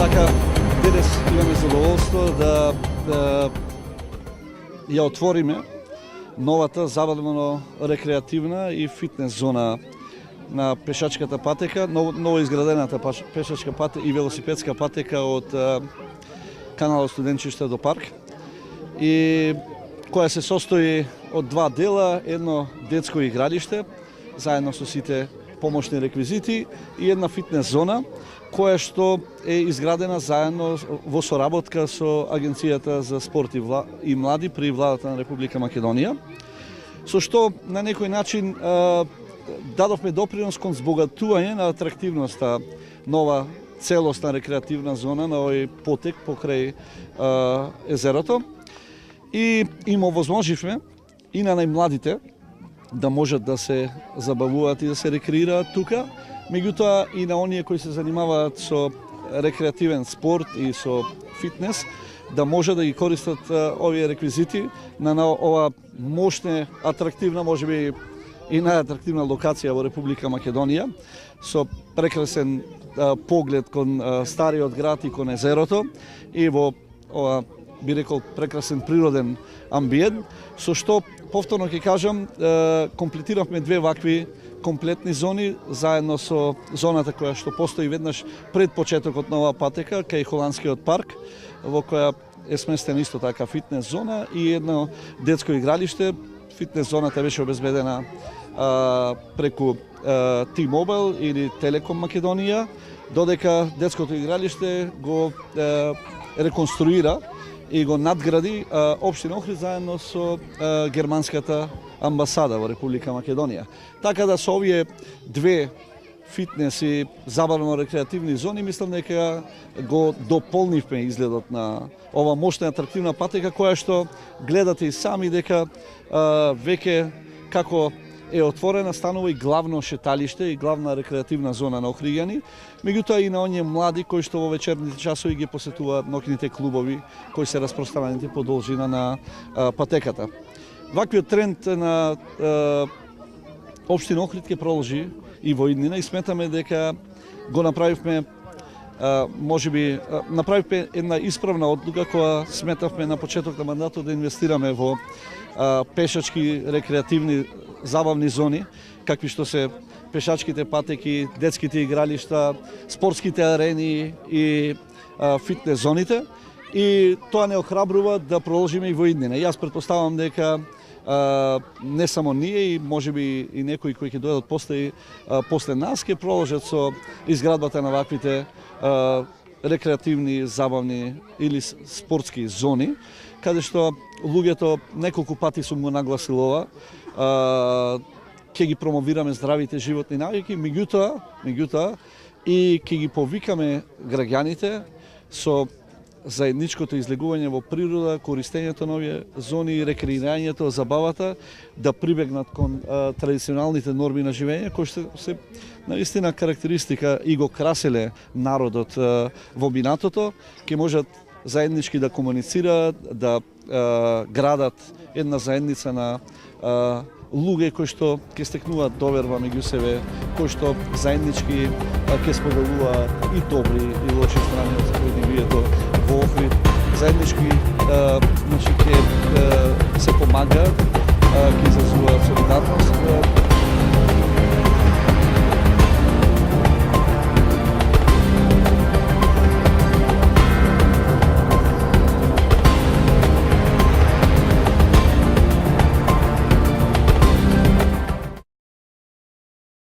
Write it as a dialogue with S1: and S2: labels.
S1: Така, денес имаме задоволство да ја отвориме новата забавно-рекреативна и фитнес зона на пешачката патека, ново изградената пешачка патека и велосипедска патека од каналот студенчиште до парк, и која се состои од два дела: едно детско игралиште заедно со сите помошни реквизити и една фитнес зона која што е изградена заедно во соработка со Агенцијата за спорт и млади при владата на Република Македонија, со што на некој начин дадовме допринос кон збогатување на атрактивноста нова целосна рекреативна зона на овој потек покрај езерото, и им овозможивме и на најмладите да можат да се забавуваат и да се рекреираат тука, меѓутоа и на оние кои се занимаваат со рекреативен спорт и со фитнес да може да ги користат овие реквизити на ова мощна, атрактивна, можеби и најатрактивна локација во Република Македонија, со прекрасен поглед кон стариот град и кон езерото, и во ова, би рекол, прекрасен природен амбиент, со што, повторно ќе кажам, комплетиравме две вакви комплетни зони, заедно со зоната која што постои веднаш пред почетокот на оваа патека, кај Холандскиот парк, во која е сместена исто така фитнес зона и едно детско игралиште. Фитнес зоната беше обезбедена преку T-Mobile или Телеком Македонија, додека детското игралиште го реконструира и го надгради општина Охрид заедно со германската амбасада во Република Македонија. Така да со овие две фитнес и забавно-рекреативни зони, мислам дека го дополнивме изгледот на ова мощна атрактивна патека, која што гледате и сами дека веќе како е отворена, станува и главно шеталиште и главна рекреативна зона на Охриѓани, меѓутоа и на оние млади кои што во вечерните часови ги посетуваат ноќните клубови кои се распространети по должина на патеката. Ваквиот тренд на општина Охрид ќе продолжи и во иднина, и сметаме дека го направивме можеби направивме една исправна одлука која сметавме на почеток на мандатот да инвестираме во пешачки рекреативни забавни зони, какви што се пешачките патеки, детските игралишта, спортските арени и фитнес зоните, и тоа не охрабрува да продолжиме и во иднина. Јас претпоставам дека не само ние, и можеби и некои кои ќе дојдат после нас, ќе продолжат со изградбата на ваквите рекреативни, забавни или спортски зони, каде што луѓето, неколку пати сум го нагласил ова, ќе ги промовираме здравите животни навики, меѓутоа и ќе ги повикаме граѓаните со заедничкото излегување во природа, користењето на овие зони, рекреирањето, забавата, да прибегнат кон традиционалните норми на живење, кои што се наистина карактеристика и го краселе народот во минатото, ќе можат заеднички да комуницираат, да градат една заедница на луѓе кои што ќе стекнуваат доверба меѓу себе, кои што заеднички ќе споделуваат и добри и лоши страни од сопреднивието во Охрид, заеднички ќе се помагаат, ќе изразуваат солидарност.